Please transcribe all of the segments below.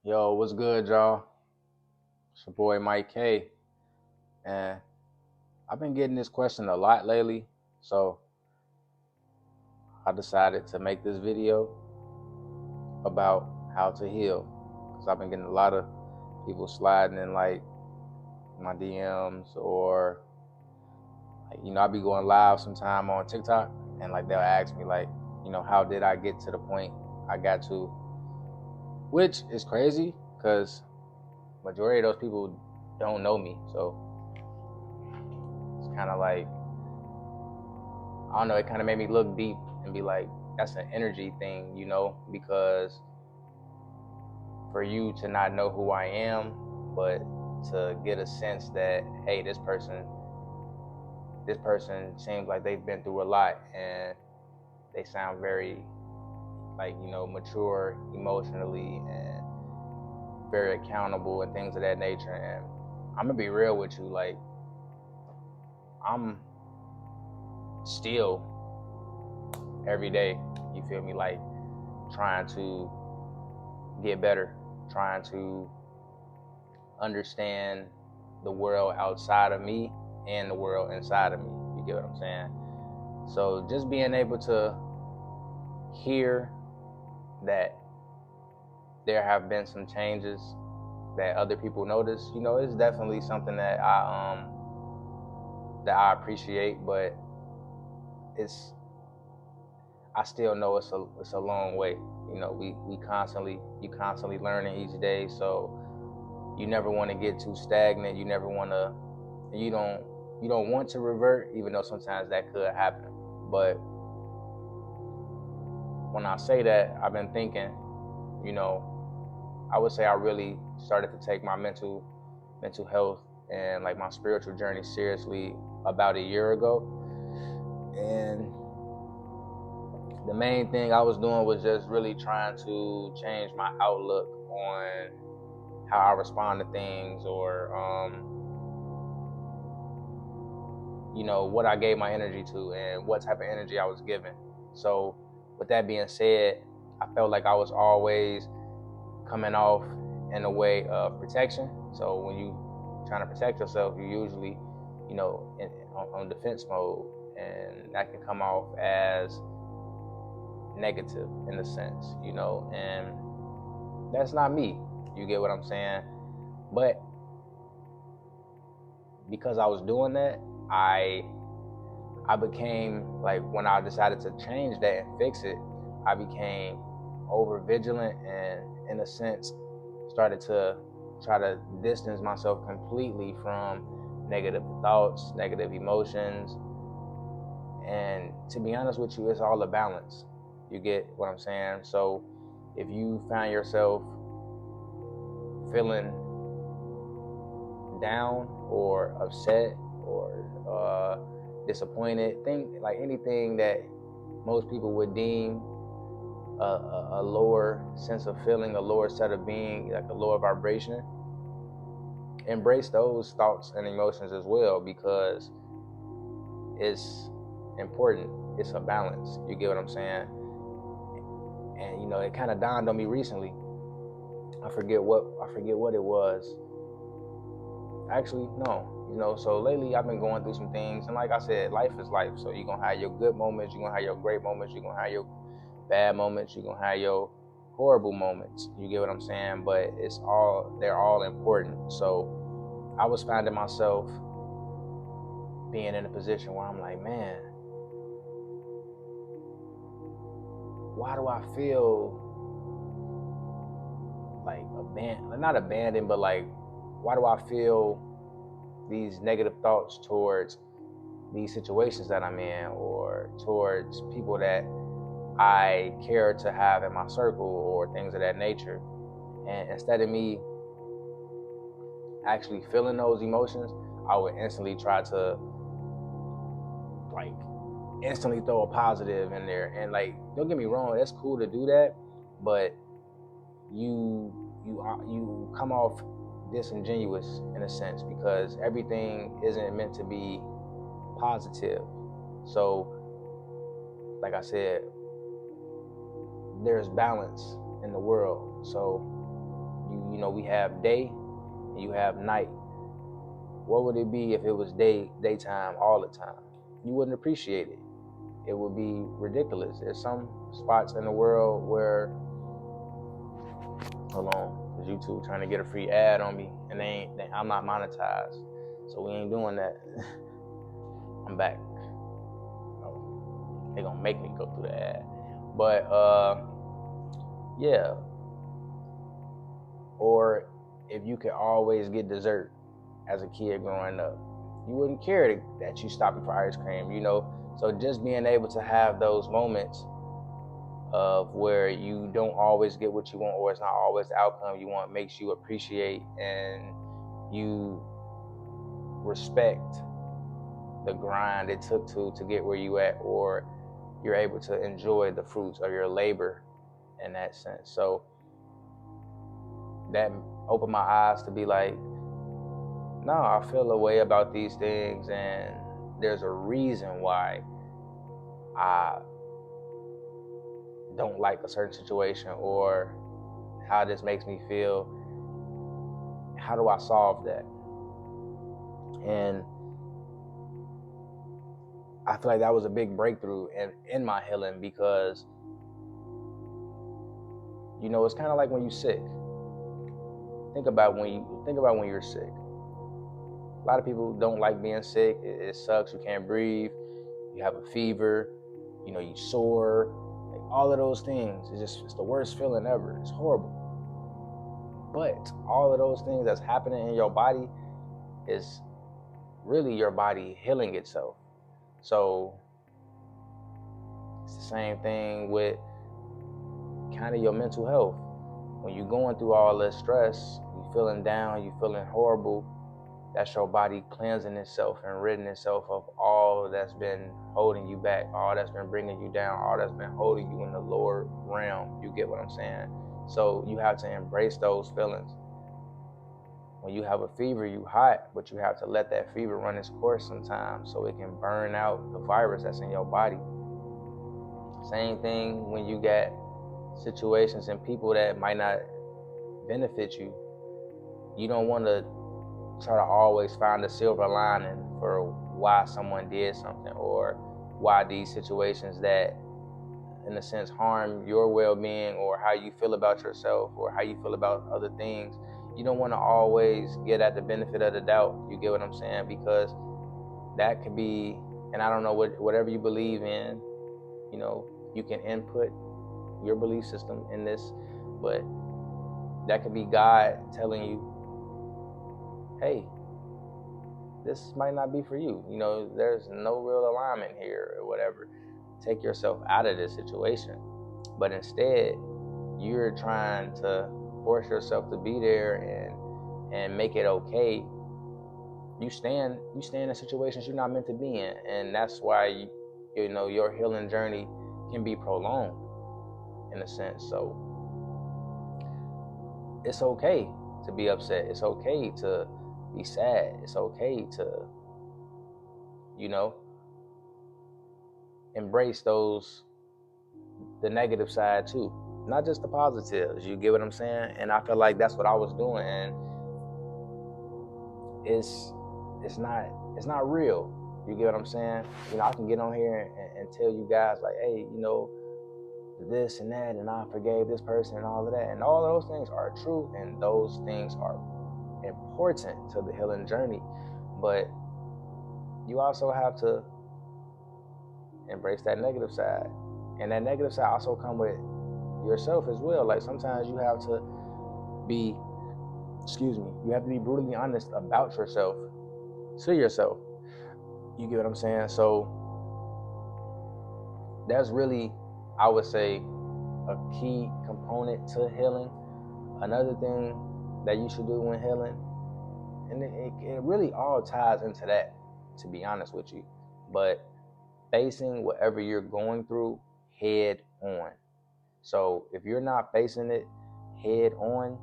Yo, what's good, y'all? It's your boy Mike K. And I've been getting this question a lot lately, so I decided to make this video about how to heal. Because I've been getting a lot of people sliding in like my DMs or I be going live sometime on TikTok and like they'll ask me like, how did I get to the point I got to? Which is crazy because majority of those people don't know me. So it's kind of like I don't know, it kind of made me look deep and be like, that's an energy thing, because for you to not know who I am, but to get a sense that, hey, this person seems like they've been through a lot and they sound very mature emotionally and very accountable and things of that nature. And I'm gonna be real with you, like I'm still every day, you feel me, like trying to get better, trying to understand the world outside of me and the world inside of me. You get what I'm saying? So just being able to hear that there have been some changes that other people notice, it's definitely something that I appreciate, but it's I still know it's a long way. We constantly you constantly learning each day, so you never want to get too stagnant. You don't want to revert, even though sometimes that could happen. But when I say that, I've been thinking, you know, I would say I really started to take my mental health and like my spiritual journey seriously about a year ago. And the main thing I was doing was just really trying to change my outlook on how I respond to things, or what I gave my energy to and what type of energy I was given. So with that being said, I felt like I was always coming off in a way of protection. So when you trying to protect yourself, you usually, on defense mode, and that can come off as negative in a sense, and that's not me. You get what I'm saying? But because I was doing that, I became like, when I decided to change that and fix it, I became over vigilant and in a sense started to try to distance myself completely from negative thoughts, negative emotions. And to be honest with you, it's all a balance. You get what I'm saying? So if you find yourself feeling down or upset or disappointed, think like anything that most people would deem a lower sense of feeling, a lower set of being, like a lower vibration, embrace those thoughts and emotions as well, because it's important. It's a balance. You get what I'm saying? And it kind of dawned on me recently. I forget what it was. Actually, no. So lately I've been going through some things, and like I said, life is life. So you're gonna have your good moments, you're gonna have your great moments, you're gonna have your bad moments, you're gonna have your horrible moments. You get what I'm saying? But they're all important. So I was finding myself being in a position where I'm like, man, why do I feel like not abandoned, but like, why do I feel these negative thoughts towards these situations that I'm in, or towards people that I care to have in my circle, or things of that nature? And instead of me actually feeling those emotions, I would instantly try to like instantly throw a positive in there. And like, don't get me wrong, that's cool to do that, but you come off disingenuous in a sense, because everything isn't meant to be positive. So like I said, there's balance in the world. So You know, we have day and you have night. What would it be if it was daytime all the time? You wouldn't appreciate it. It would be ridiculous. There's some spots in the world where, hold on, because YouTube trying to get a free ad on me, and I'm not monetized, so we ain't doing that. I'm back. Oh, they gonna make me go through the ad, but yeah. Or if you could always get dessert as a kid growing up, you wouldn't care that you stopping for ice cream, you know. So just being able to have those moments of where you don't always get what you want, or it's not always the outcome you want, makes you appreciate and you respect the grind it took to get where you at, or you're able to enjoy the fruits of your labor in that sense. So that opened my eyes to be like, no, I feel a way about these things, and there's a reason why I don't like a certain situation, or how this makes me feel. How do I solve that? And I feel like that was a big breakthrough in my healing, because, you know, it's kind of like when you're sick. Think about when you're sick. A lot of people don't like being sick. It sucks. You can't breathe. You have a fever. You know, you sore. Like, all of those things. It's the worst feeling ever. It's horrible. But all of those things that's happening in your body is really your body healing itself. So it's the same thing with kind of your mental health. When you're going through all this stress, you're feeling down, you're feeling horrible, that's your body cleansing itself and ridding itself of all that's been holding you back, all that's been bringing you down, all that's been holding you in the lower realm. You get what I'm saying? So you have to embrace those feelings. When you have a fever, you hot, but you have to let that fever run its course sometimes so it can burn out the virus that's in your body. Same thing when you got situations and people that might not benefit you. You don't want to try to always find a silver lining for why someone did something, or why these situations that, in a sense, harm your well-being, or how you feel about yourself, or how you feel about other things. You don't want to always get at the benefit of the doubt. You get what I'm saying? Because that could be, and I don't know, whatever you believe in, you know, you can input your belief system in this, but that could be God telling you, hey, this might not be for you. You know, there's no real alignment here, or whatever. Take yourself out of this situation. But instead, you're trying to force yourself to be there and make it okay. You stand in situations you're not meant to be in, and that's why you know your healing journey can be prolonged in a sense. So it's okay to be upset. It's okay to be sad. It's okay to, you know, embrace the negative side too, not just the positives. You get what I'm saying? And I feel like that's what I was doing, and it's not real. You get what I'm saying? You know, I can get on here and tell you guys like, hey, you know, this and that, and I forgave this person and all of that, and all of those things are true, and those things are important to the healing journey. But you also have to embrace that negative side, and that negative side also come with yourself as well. Like sometimes you have to be brutally honest about yourself to yourself. You get what I'm saying? So that's really, I would say, a key component to healing. Another thing that you should do when healing, and it really all ties into that, to be honest with you, but facing whatever you're going through head on. So if you're not facing it head on,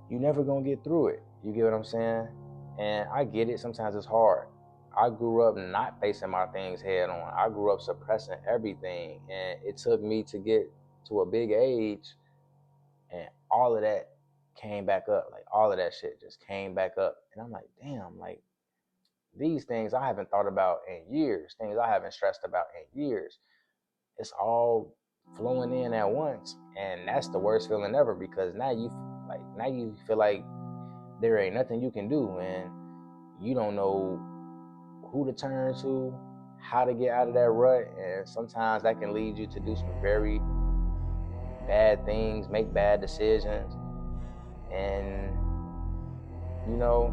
you're never gonna get through it. You get what I'm saying? And I get it, sometimes it's hard. I grew up not facing my things head on. I grew up suppressing everything, and it took me to get to a big age and all of that came back up. Like all of that shit just came back up. And I'm like, damn, like these things I haven't thought about in years, things I haven't stressed about in years. It's all flowing in at once. And that's the worst feeling ever, because now you feel like there ain't nothing you can do, and you don't know who to turn to, how to get out of that rut. And sometimes that can lead you to do some very bad things, make bad decisions. And you know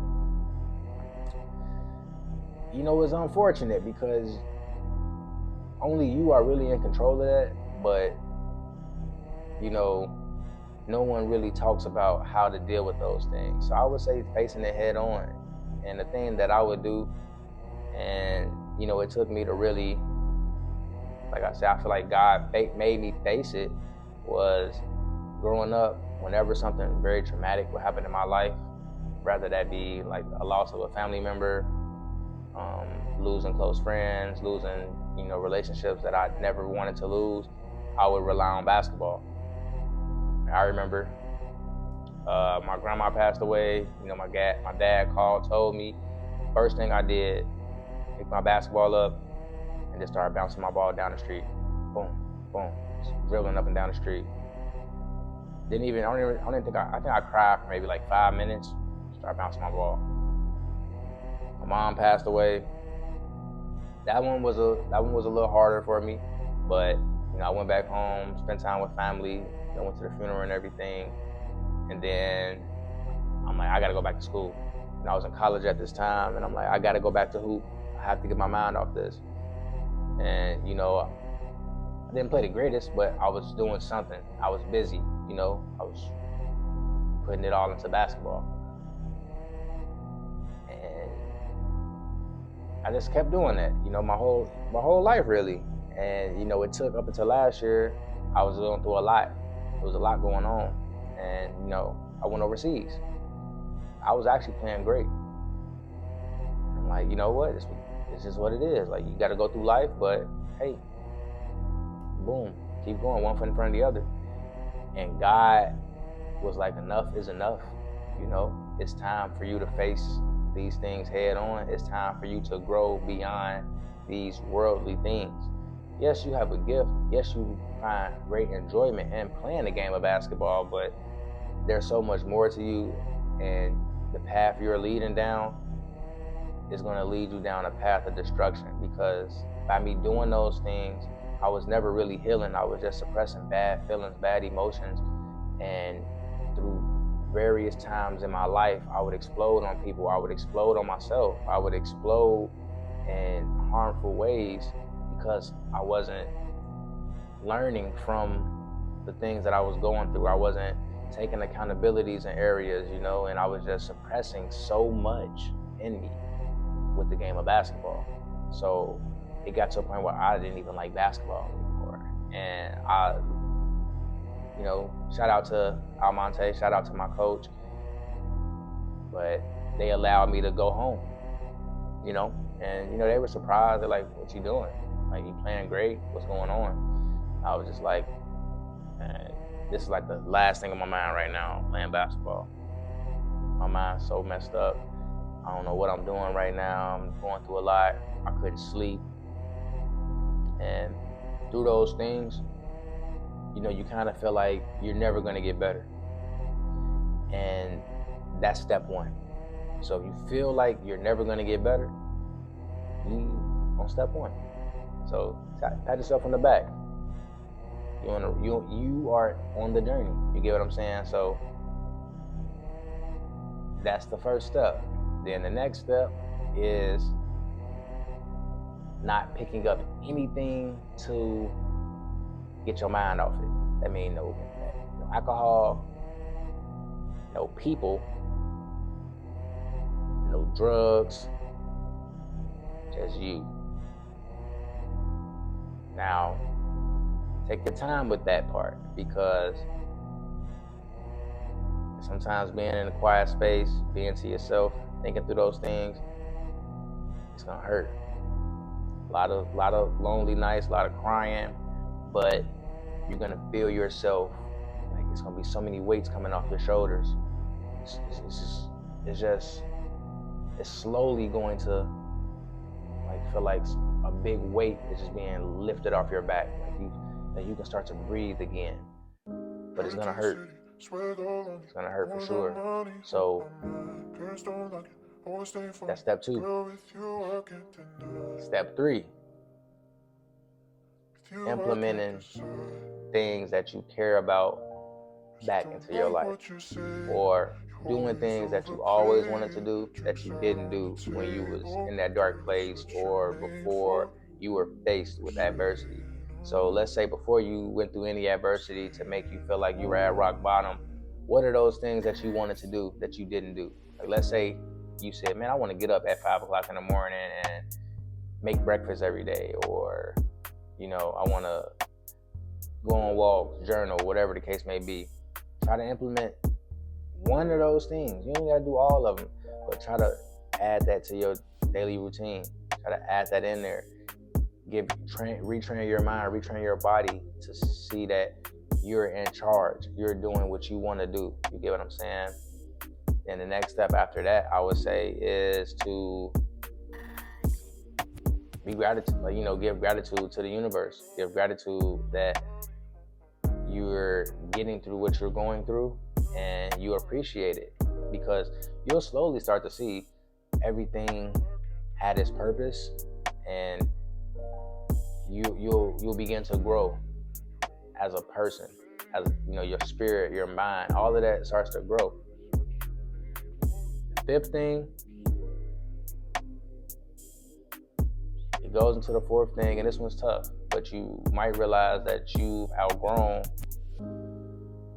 it's unfortunate because only you are really in control of that. But no one really talks about how to deal with those things. So I would say facing it head on. And the thing that I would do, and it took me to really, like I said, I feel like God made me face it, was growing up, whenever something very traumatic would happen in my life, whether that be like a loss of a family member, losing close friends, losing relationships that I never wanted to lose, I would rely on basketball. I remember my grandma passed away. My dad called, told me. First thing I did, pick my basketball up and just started bouncing my ball down the street. Boom, boom, just dribbling up and down the street. I think I cried for maybe like 5 minutes. Started bouncing my ball. My mom passed away. That one was a little harder for me, but I went back home, spent time with family. I went to the funeral and everything, and then I'm like, I gotta go back to school. And I was in college at this time, and I'm like, I gotta go back to hoop. I have to get my mind off this. And I didn't play the greatest, but I was doing something. I was busy. I was putting it all into basketball, and I just kept doing that. My whole life really. And it took up until last year. I was going through a lot. There was a lot going on, and I went overseas. I was actually playing great. I'm like, you know what? This is what it is. Like, you got to go through life, but hey, boom, keep going, one foot in front of the other. And God was like, enough is enough. It's time for you to face these things head on. It's time for you to grow beyond these worldly things. Yes, you have a gift. Yes, you find great enjoyment in playing the game of basketball, but there's so much more to you, and the path you're leading down is going to lead you down a path of destruction, because by me doing those things, I was never really healing. I was just suppressing bad feelings, bad emotions, and through various times in my life, I would explode on people. I would explode on myself. I would explode in harmful ways because I wasn't learning from the things that I was going through. I wasn't taking accountabilities in areas, and I was just suppressing so much in me with the game of basketball. So it got to a point where I didn't even like basketball anymore. And I, shout out to Almonte, shout out to my coach, but they allowed me to go home, and they were surprised. They're like, what you doing? Like, you playing great, what's going on? I was just like, man, this is like the last thing on my mind right now, playing basketball. My mind's so messed up. I don't know what I'm doing right now. I'm going through a lot. I couldn't sleep. And through those things, you kind of feel like you're never going to get better. And that's step one. So if you feel like you're never going to get better, you on step one. So pat yourself on the back. You are on the journey. You get what I'm saying? So that's the first step. Then the next step is not picking up anything to get your mind off it. That means no alcohol, no people, no drugs, just you. Now, take your time with that part, because sometimes being in a quiet space, being to yourself, thinking through those things, it's gonna hurt. A lot of lonely nights, a lot of crying, but you're gonna feel yourself like it's gonna be so many weights coming off your shoulders. It's slowly going to like feel like a big weight is just being lifted off your back. Like you can start to breathe again, but it's gonna hurt. It's gonna hurt for sure. So that's step 2. Step 3, implementing things that you care about back into your life, or doing things that you always wanted to do that you didn't do when you was in that dark place or before you were faced with adversity. So let's say before you went through any adversity to make you feel like you were at rock bottom, what are those things that you wanted to do that you didn't do? Like let's say you said, man, I want to get up at 5 o'clock in the morning and make breakfast every day, or I want to go on walks, journal, whatever the case may be. Try to implement one of those things. You don't gotta do all of them, but try to add that to your daily routine. Try to add that in there. Retrain your mind, retrain your body to see that you're in charge. You're doing what you want to do. You get what I'm saying? And the next step after that, I would say, is to be gratitude. Give gratitude to the universe. Give gratitude that you're getting through what you're going through, and you appreciate it, because you'll slowly start to see everything had its purpose, and you'll begin to grow as a person, as your spirit, your mind, all of that starts to grow. 5th thing, it goes into the 4th thing, and this one's tough, but you might realize that you've outgrown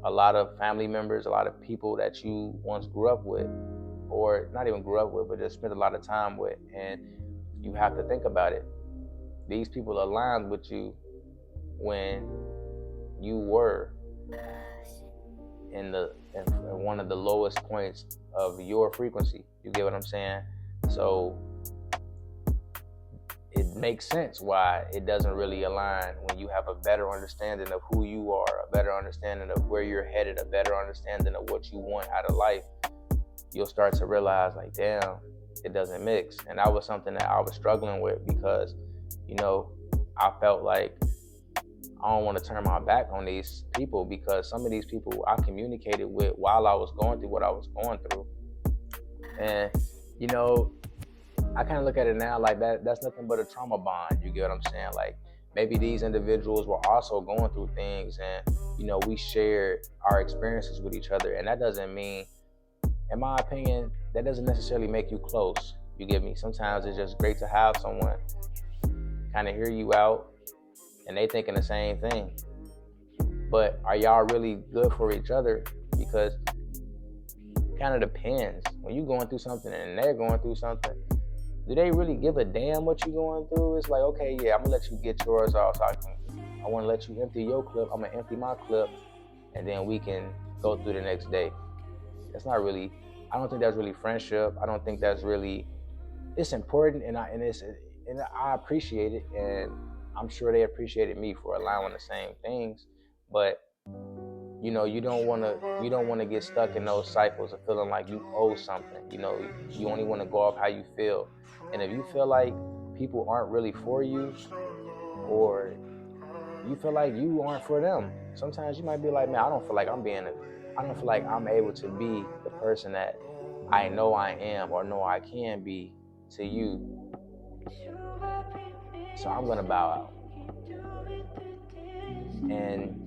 a lot of family members, a lot of people that you once grew up with, or not even grew up with, but just spent a lot of time with. And you have to think about it. These people aligned with you when you were in one of the lowest points of your frequency. You get what I'm saying? So it makes sense why it doesn't really align when you have a better understanding of who you are, a better understanding of where you're headed, a better understanding of what you want out of life. You'll start to realize, like, damn, it doesn't mix. And that was something that I was struggling with, because, I felt like I don't want to turn my back on these people, because some of these people I communicated with while I was going through what I was going through. And, I kind of look at it now like that's nothing but a trauma bond. You get what I'm saying? Like, maybe these individuals were also going through things, and, we shared our experiences with each other. And that doesn't mean, in my opinion, that doesn't necessarily make you close. You get me? Sometimes it's just great to have someone kind of hear you out, and they thinking the same thing. But are y'all really good for each other? Because it kind of depends. When you're going through something and they're going through something, do they really give a damn what you're going through? It's like, okay, yeah, I'm gonna let you get yours off. I want to let you empty your clip. I'm gonna empty my clip, and then we can go through the next day. That's not really. I don't think that's really friendship. I don't think that's really. It's important, and I appreciate it, and I'm sure they appreciated me for allowing the same things. But you don't want to get stuck in those cycles of feeling like you owe something. You only want to go off how you feel. And if you feel like people aren't really for you, or you feel like you aren't for them, sometimes you might be like, man, I don't feel like I'm able to be the person that I know I am or know I can be to you. So I'm gonna bow out. And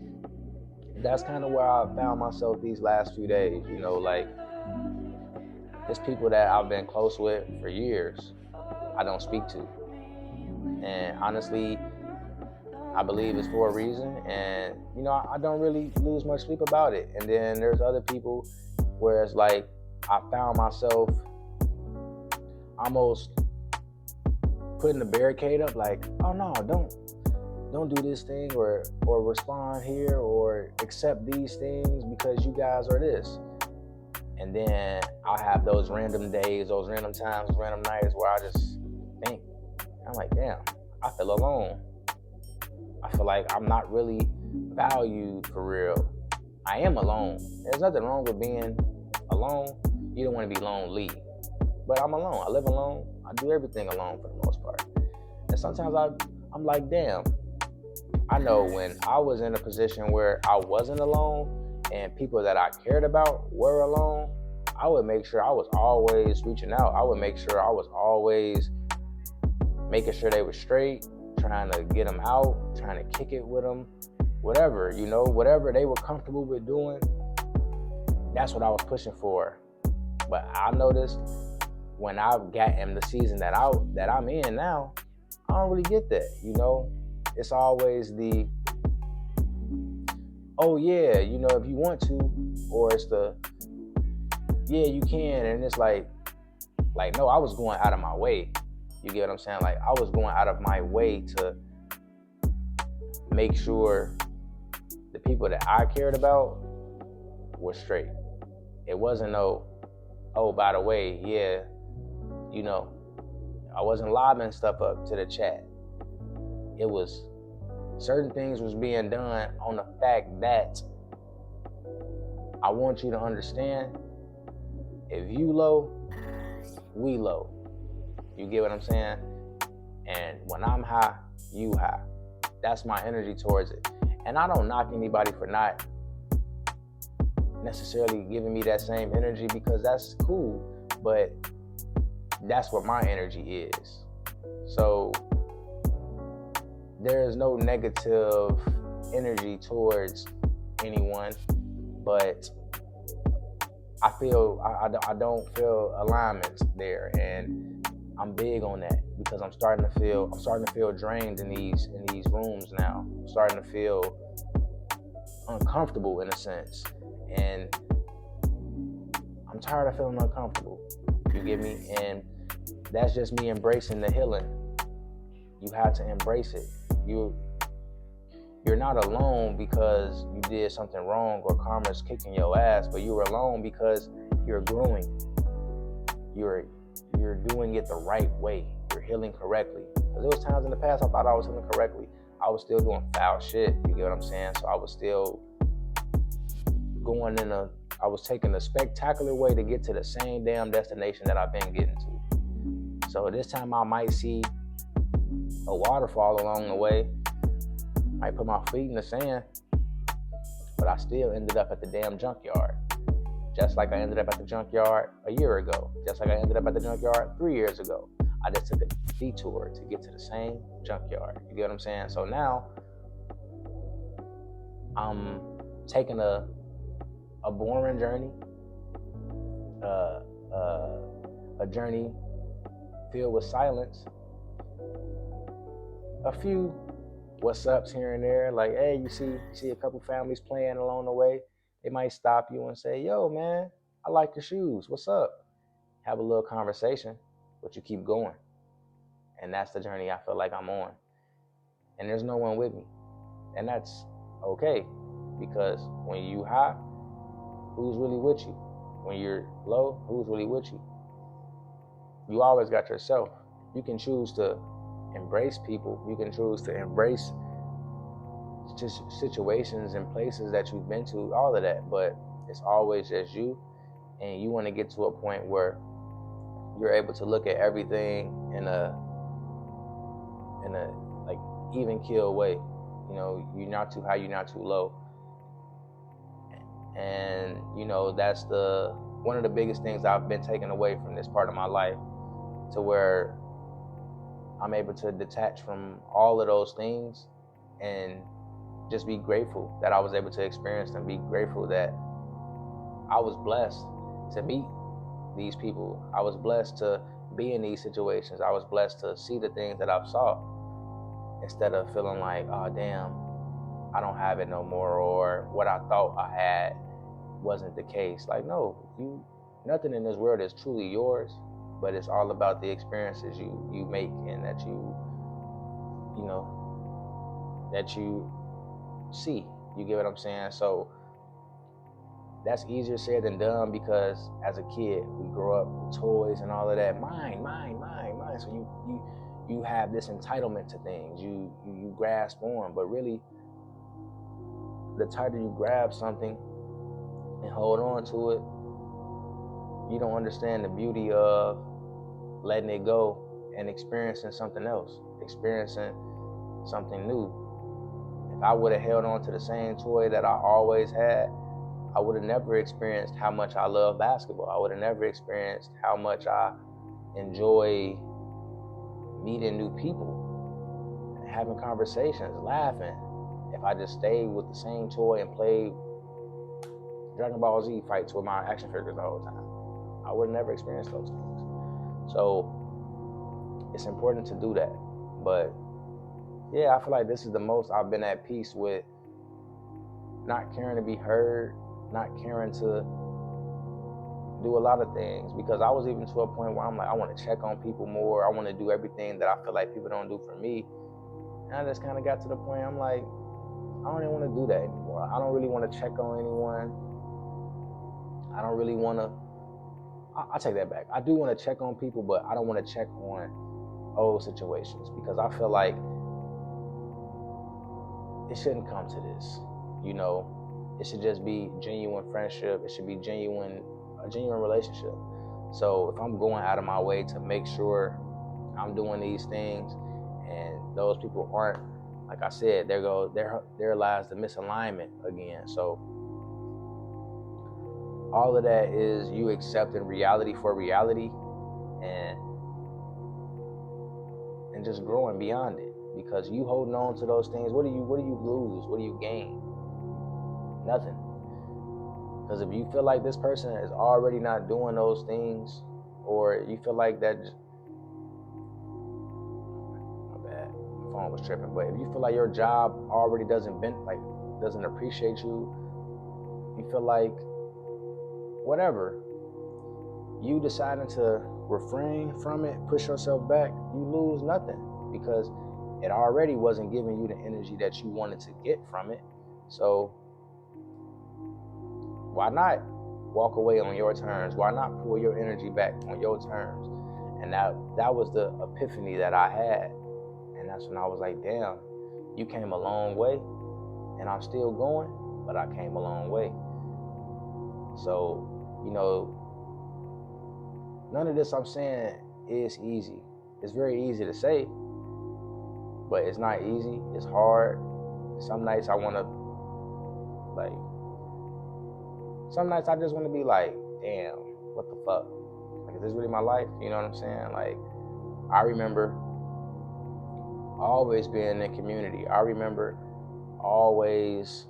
that's kind of where I found myself these last few days. Like, it's people that I've been close with for years, I don't speak to. And honestly, I believe it's for a reason. And, I don't really lose much sleep about it. And then there's other people where it's like, I found myself almost putting the barricade up, like, oh no, don't do this thing, or respond here, or accept these things because you guys are this. And then I'll have those random days, those random times, random nights where I just think, I'm like, damn, I feel alone. I feel like I'm not really valued for real. I am alone. There's nothing wrong with being alone. You don't want to be lonely. But I'm alone. I live alone. I do everything alone for the most part. And sometimes I'm like, damn, I know when I was in a position where I wasn't alone and people that I cared about were alone, I would make sure I was always reaching out. I would make sure I was always making sure they were straight, trying to get them out, trying to kick it with them, whatever, whatever they were comfortable with doing, that's what I was pushing for. But I noticed when I've gotten the season that I'm in now, I don't really get that, It's always the, oh yeah, if you want to, or it's the, yeah, you can, and it's like, no, I was going out of my way. You get what I'm saying? Like, I was going out of my way to make sure the people that I cared about were straight. It wasn't oh, by the way, yeah, I wasn't lobbing stuff up to the chat. It was certain things was being done on the fact that I want you to understand, if you low, we low. You get what I'm saying? And when I'm high, you high. That's my energy towards it. And I don't knock anybody for not necessarily giving me that same energy, because that's cool, but that's what my energy is. So there is no negative energy towards anyone, but I don't feel alignment there, and I'm big on that, because I'm starting to feel drained in these rooms now. I'm starting to feel uncomfortable in a sense, and I'm tired of feeling uncomfortable. You get me? And that's just me embracing the healing. You have to embrace it. You're not alone because you did something wrong or karma's kicking your ass, but you were alone because you're growing. You're doing it the right way. You're healing correctly. Because there was times in the past I thought I was healing correctly. I was still doing foul shit. You get what I'm saying? So I was still I was taking a spectacular way to get to the same damn destination that I've been getting to. So this time I might see a waterfall along the way. Might put my feet in the sand, but I still ended up at the damn junkyard. Just like I ended up at the junkyard a year ago. Just like I ended up at the junkyard 3 years ago. I just took a detour to get to the same junkyard. You get what I'm saying? So now I'm taking a boring journey, a journey filled with silence, a few what's ups here and there, like, hey, you see a couple families playing along the way. They might stop you and say, yo, man, I like your shoes. What's up? Have a little conversation, but you keep going. And that's the journey I feel like I'm on. And there's no one with me. And that's okay, because when you high, who's really with you? When you're low, who's really with you? You always got yourself. You can choose to embrace people. You can choose to embrace just situations and places that you've been to, all of that, but it's always just you. And you want to get to a point where you're able to look at everything in a like even keel way. You're not too high, you're not too low. And that's one of the biggest things I've been taken away from this part of my life, to where I'm able to detach from all of those things and just be grateful that I was able to experience them. Be grateful that I was blessed to meet these people. I was blessed to be in these situations. I was blessed to see the things that I've saw, instead of feeling like, oh damn, I don't have it no more, or what I thought I had wasn't the case. Like, no, nothing in this world is truly yours, but it's all about the experiences you make, and that that you see. You get what I'm saying? So that's easier said than done, because as a kid we grow up with toys and all of that. Mine. So you have this entitlement to things. You grasp on, but really, the tighter you grab something, and hold on to it, you don't understand the beauty of letting it go and experiencing something else, experiencing something new. If I would have held on to the same toy that I always had, I would have never experienced how much I love basketball. I would have never experienced how much I enjoy meeting new people, having conversations, laughing. If I just stayed with the same toy and played Dragon Ball Z fights with my action figures the whole time, I would have never experienced those things. So it's important to do that. But yeah, I feel like this is the most I've been at peace with not caring to be heard, not caring to do a lot of things, because I was even to a point where I'm like, I want to check on people more. I want to do everything that I feel like people don't do for me. And I just kind of got to the point I'm like, I don't even want to do that anymore. I don't really want to check on anyone. I don't really want to, I take that back. I do want to check on people, but I don't want to check on old situations, because I feel like it shouldn't come to this, you know. It should just be genuine friendship. It should be a genuine relationship. So if I'm going out of my way to make sure I'm doing these things, and those people aren't, like I said, there lies the misalignment again. So all of that is you accepting reality for reality, and just growing beyond it. Because you holding on to those things, what do you lose? What do you gain? Nothing. Because if you feel like this person is already not doing those things, or you feel like that, my bad, my phone was tripping. But if you feel like your job already doesn't appreciate you, you feel like whatever, you deciding to refrain from it, push yourself back, you lose nothing, because it already wasn't giving you the energy that you wanted to get from it. So why not walk away on your terms? Why not pull your energy back on your terms? And that was the epiphany that I had. And that's when I was like, damn, you came a long way, and I'm still going, but I came a long way. So, you know, none of this I'm saying is easy. It's very easy to say, but it's not easy. It's hard. Some nights I want to, some nights I just want to be like, damn, what the fuck? Like, is this really my life? You know what I'm saying? Like, I remember always being in community. I remember always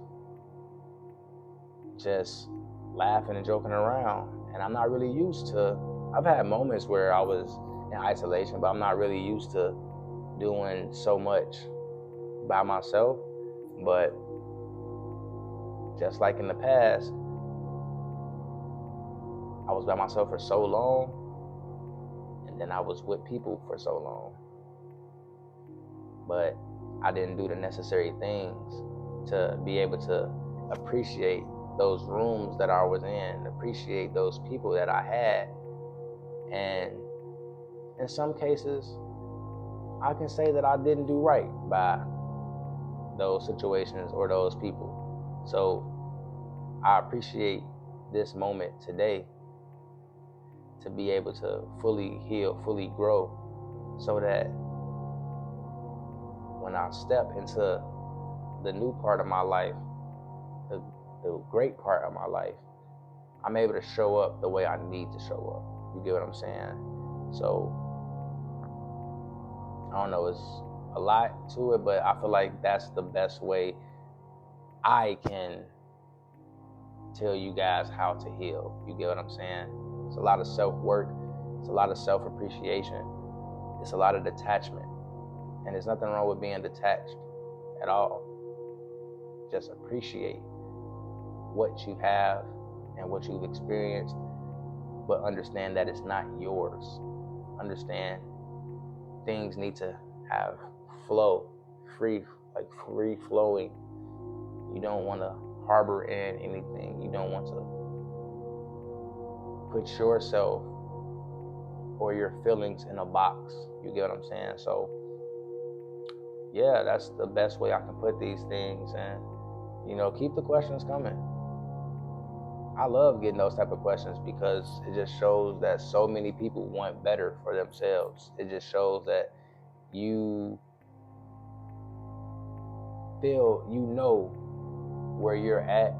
just laughing and joking around. And I'm not really used to, I've had moments where I was in isolation, but I'm not really used to doing so much by myself. But just like in the past, I was by myself for so long, and then I was with people for so long. But I didn't do the necessary things to be able to appreciate those rooms that I was in, appreciate those people that I had. And in some cases, I can say that I didn't do right by those situations or those people. So I appreciate this moment today to be able to fully heal, fully grow, so that when I step into the new part of my life, the great part of my life, I'm able to show up the way I need to show up. You get what I'm saying? So, I don't know, it's a lot to it, but I feel like that's the best way I can tell you guys how to heal. You get what I'm saying? It's a lot of self-work. It's a lot of self-appreciation. It's a lot of detachment. And there's nothing wrong with being detached at all. Just appreciate what you have and what you've experienced, but understand that it's not yours. Understand things need to have flow, free flowing. You don't want to harbor in anything. You don't want to put yourself or your feelings in a box. You get what I'm saying? So yeah, that's the best way I can put these things. And, you know, keep the questions coming. I love getting those type of questions because it just shows that so many people want better for themselves. It just shows that you feel, you know, where you're at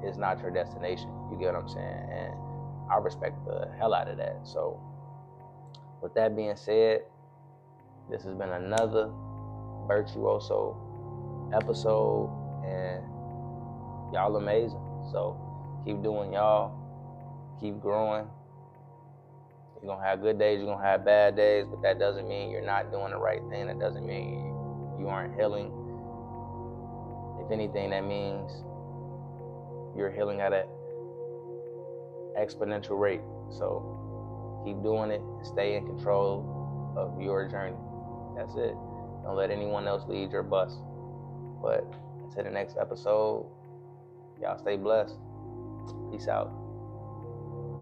is not your destination. You get what I'm saying? And I respect the hell out of that. So with that being said, this has been another Virtuoso episode, and y'all amazing. So keep doing y'all, keep growing. You're gonna have good days, you're gonna have bad days, but that doesn't mean you're not doing the right thing. That doesn't mean you aren't healing. If anything, that means you're healing at an exponential rate. So keep doing it, stay in control of your journey. That's it. Don't let anyone else lead your bus. But until the next episode, y'all stay blessed. Peace out.